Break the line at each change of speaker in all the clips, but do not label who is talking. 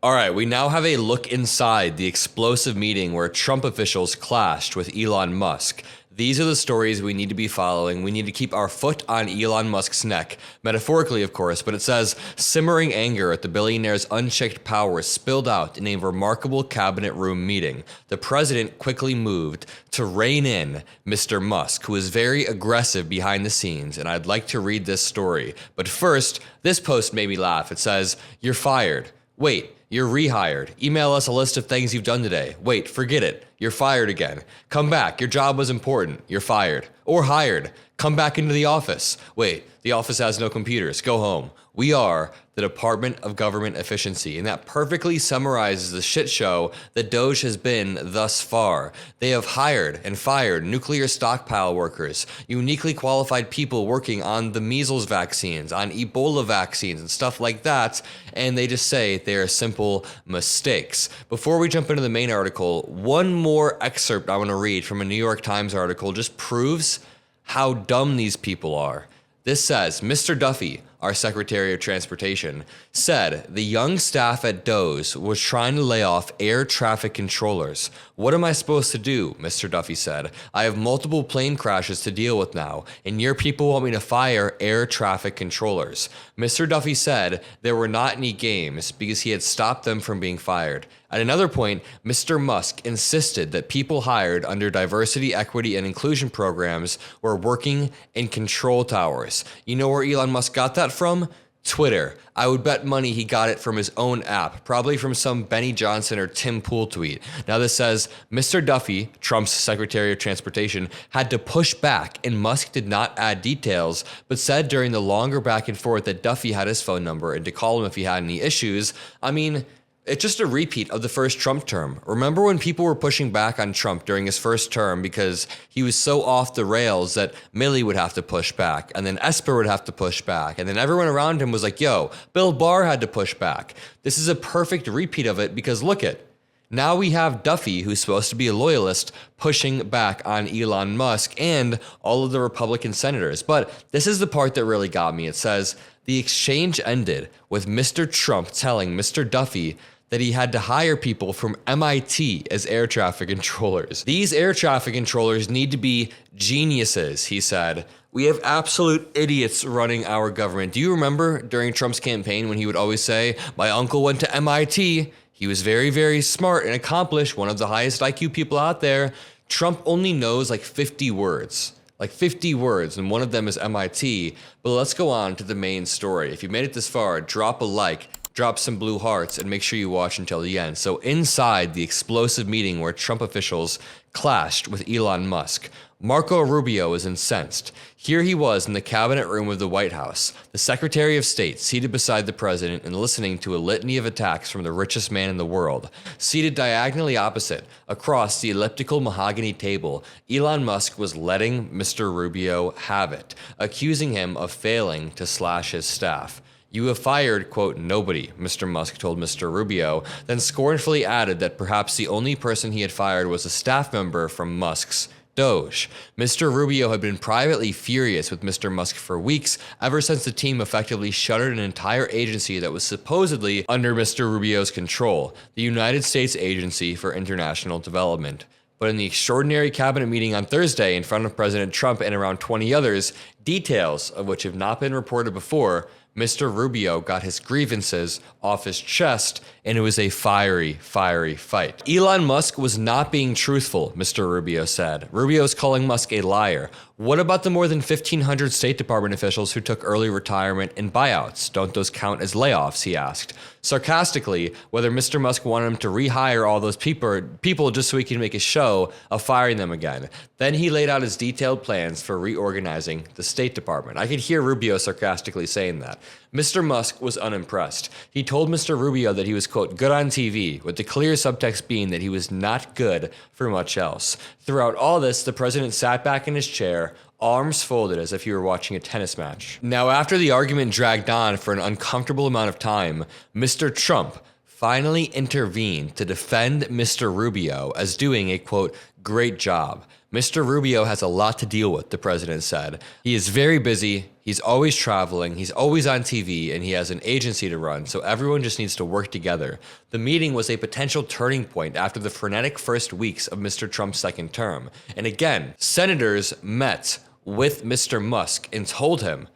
All right, we now have a look inside the explosive meeting where Trump officials clashed with Elon Musk. These are the stories we need to be following. We need to keep our foot on Elon Musk's neck, metaphorically, of course, but it says, simmering anger at the billionaire's unchecked power spilled out in a remarkable cabinet room meeting. The president quickly moved to rein in Mr. Musk, who is very aggressive behind the scenes, and I'd like to read this story. But first, this post made me laugh. It says, "You're fired. Wait, you're rehired. Email us a list of things you've done today. Wait, forget it. You're fired again. Come back. Your job was important. You're fired. Or hired. Come back into the office. Wait, the office has no computers. Go home. We are the Department of Government Efficiency." And that perfectly summarizes the shit show that Doge has been thus far. They have hired and fired nuclear stockpile workers, uniquely qualified people working on the measles vaccines, on Ebola vaccines and stuff like that, and they just say they are simple mistakes. Before we jump into the main article, one more excerpt I want to read from a New York Times article just proves how dumb these people are. This says, Mr. Duffy, our Secretary of Transportation, said the young staff at Doge was trying to lay off air traffic controllers. "What am I supposed to do?" Mr. Duffy said. "I have multiple plane crashes to deal with now, and your people want me to fire air traffic controllers." Mr. Duffy said there were not any games because he had stopped them from being fired. At another point, Mr. Musk insisted that people hired under diversity, equity, and inclusion programs were working in control towers. You know where Elon Musk got that from? Twitter. I would bet money he got it from his own app, probably from some Benny Johnson or Tim Pool tweet. Now this says, Mr. Duffy, Trump's Secretary of Transportation, had to push back, and Musk did not add details, but said during the longer back and forth that Duffy had his phone number and to call him if he had any issues. I mean, it's just a repeat of the first Trump term. Remember when people were pushing back on Trump during his first term because he was so off the rails that Milley would have to push back, and then Esper would have to push back, and then everyone around him was like, yo, Bill Barr had to push back. This is a perfect repeat of it because look it. Now we have Duffy, who's supposed to be a loyalist, pushing back on Elon Musk and all of the Republican senators. But this is the part that really got me. It says, the exchange ended with Mr. Trump telling Mr. Duffy that he had to hire people from MIT as air traffic controllers. These air traffic controllers need to be geniuses, he said. We have absolute idiots running our government. Do you remember during Trump's campaign when he would always say, my uncle went to MIT. He was very, very smart and accomplished, one of the highest IQ people out there. Trump only knows like 50 words. Like 50 words, and one of them is MIT. But let's go on to the main story. If you made it this far, drop a like, drop some blue hearts, and make sure you watch until the end. So inside the explosive meeting where Trump officials clashed with Elon Musk, Marco Rubio is incensed. Here he was in the cabinet room of the White House, the Secretary of State seated beside the president and listening to a litany of attacks from the richest man in the world. Seated diagonally opposite, across the elliptical mahogany table, Elon Musk was letting Mr. Rubio have it, accusing him of failing to slash his staff. You have fired, quote, nobody, Mr. Musk told Mr. Rubio, then scornfully added that perhaps the only person he had fired was a staff member from Musk's Doge. Mr. Rubio had been privately furious with Mr. Musk for weeks, ever since the team effectively shuttered an entire agency that was supposedly under Mr. Rubio's control, the United States Agency for International Development. But in the extraordinary cabinet meeting on Thursday in front of President Trump and around 20 others, details of which have not been reported before, Mr. Rubio got his grievances off his chest, and it was a fiery, fiery fight. Elon Musk was not being truthful, Mr. Rubio said. Rubio is calling Musk a liar. What about the more than 1,500 State Department officials who took early retirement and buyouts? Don't those count as layoffs, he asked. Sarcastically, whether Mr. Musk wanted him to rehire all those people just so he could make a show of firing them again. Then he laid out his detailed plans for reorganizing the State Department. I could hear Rubio sarcastically saying that. Mr. Musk was unimpressed. He told Mr. Rubio that he was, quote, good on TV, with the clear subtext being that he was not good for much else. Throughout all this, the president sat back in his chair, arms folded as if he were watching a tennis match. Now, after the argument dragged on for an uncomfortable amount of time, Mr. Trump finally intervened to defend Mr. Rubio as doing a, quote, great job. Mr. Rubio has a lot to deal with, the president said. He is very busy. He's always traveling, he's always on TV, and he has an agency to run, so everyone just needs to work together. The meeting was a potential turning point after the frenetic first weeks of Mr. Trump's second term. And again, senators met with Mr. Musk and told him,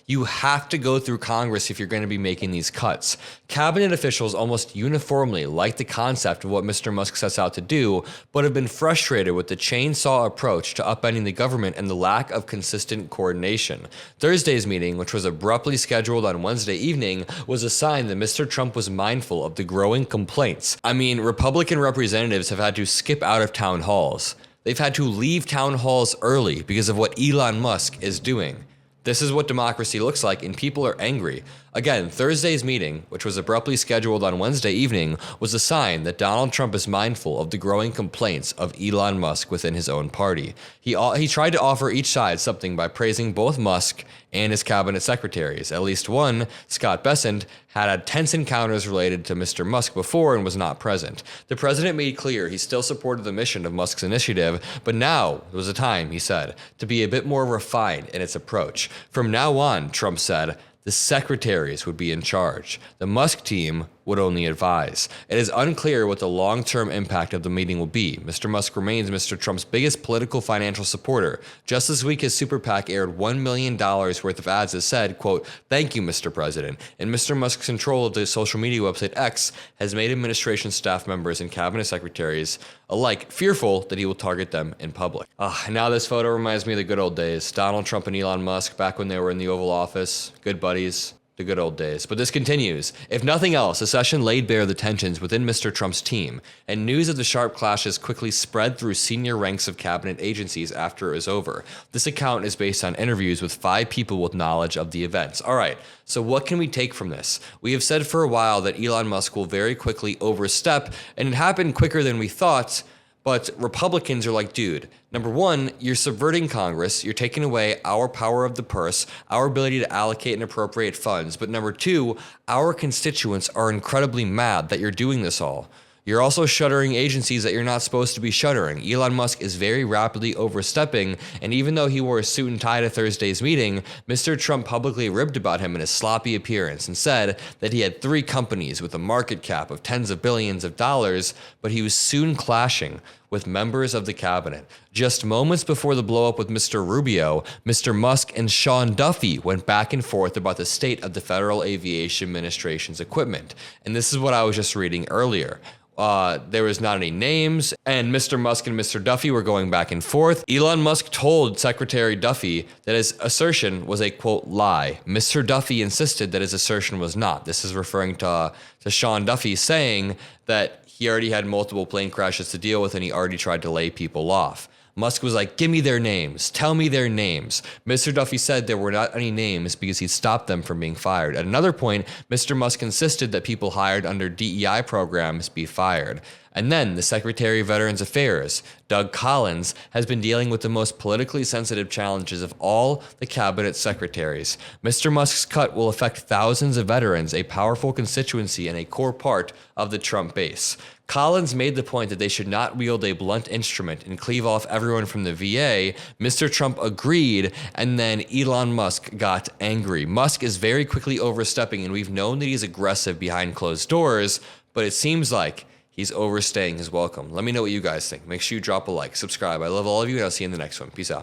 you have to go through Congress if you're going to be making these cuts. Cabinet officials almost uniformly like the concept of what Mr. Musk sets out to do, but have been frustrated with the chainsaw approach to upending the government and the lack of consistent coordination. Thursday's meeting, which was abruptly scheduled on Wednesday evening, was a sign that Mr. Trump was mindful of the growing complaints. I mean, Republican representatives have had to skip out of town halls. They've had to leave town halls early because of what Elon Musk is doing. This is what democracy looks like, and people are angry. Again, Thursday's meeting, which was abruptly scheduled on Wednesday evening, was a sign that Donald Trump is mindful of the growing complaints of Elon Musk within his own party. He tried to offer each side something by praising both Musk and his cabinet secretaries. At least one, Scott Bessent, had tense encounters related to Mr. Musk before and was not present. The president made clear he still supported the mission of Musk's initiative, but now was a time, he said, to be a bit more refined in its approach. From now on, Trump said, the secretaries would be in charge. The Musk team would only advise. It is unclear what the long-term impact of the meeting will be. Mr. Musk remains Mr. Trump's biggest political financial supporter. Just this week, his super PAC aired $1 million worth of ads that said, quote, "Thank you, Mr. President." And Mr. Musk's control of the social media website X has made administration staff members and cabinet secretaries alike fearful that he will target them in public. Now this photo reminds me of the good old days. Donald Trump and Elon Musk back when they were in the Oval Office. Good buddies. The good old days. But this continues. If nothing else, the session laid bare the tensions within Mr. Trump's team, and news of the sharp clashes quickly spread through senior ranks of cabinet agencies after it was over. This account is based on interviews with 5 people with knowledge of the events. All right, so what can we take from this? We have said for a while that Elon Musk will very quickly overstep, and it happened quicker than we thought. But Republicans are like, dude, number one, you're subverting Congress. You're taking away our power of the purse, our ability to allocate and appropriate funds. But number two, our constituents are incredibly mad that you're doing this all. You're also shuttering agencies that you're not supposed to be shuttering. Elon Musk is very rapidly overstepping, and even though he wore a suit and tie to Thursday's meeting, Mr. Trump publicly ribbed about him in his sloppy appearance and said that he had 3 companies with a market cap of tens of billions of dollars, but he was soon clashing with members of the cabinet. Just moments before the blow-up with Mr. Rubio, Mr. Musk and Sean Duffy went back and forth about the state of the Federal Aviation Administration's equipment. And this is what I was just reading earlier. There was not any names, and Mr. Musk and Mr. Duffy were going back and forth. Elon Musk told Secretary Duffy that his assertion was a, quote, lie. Mr. Duffy insisted that his assertion was not. This is referring to Sean Duffy saying that he already had multiple plane crashes to deal with and he already tried to lay people off. Musk was like, give me their names. Tell me their names. Mr. Duffy said there were not any names because he stopped them from being fired. At another point, Mr. Musk insisted that people hired under DEI programs be fired. And then the Secretary of Veterans Affairs, Doug Collins, has been dealing with the most politically sensitive challenges of all the cabinet secretaries. Mr. Musk's cut will affect thousands of veterans, a powerful constituency and a core part of the Trump base. Collins made the point that they should not wield a blunt instrument and cleave off everyone from the VA. Mr. Trump agreed, and then Elon Musk got angry. Musk is very quickly overstepping, and we've known that he's aggressive behind closed doors, but it seems like he's overstaying his welcome. Let me know what you guys think. Make sure you drop a like, subscribe. I love all of you, and I'll see you in the next one. Peace out.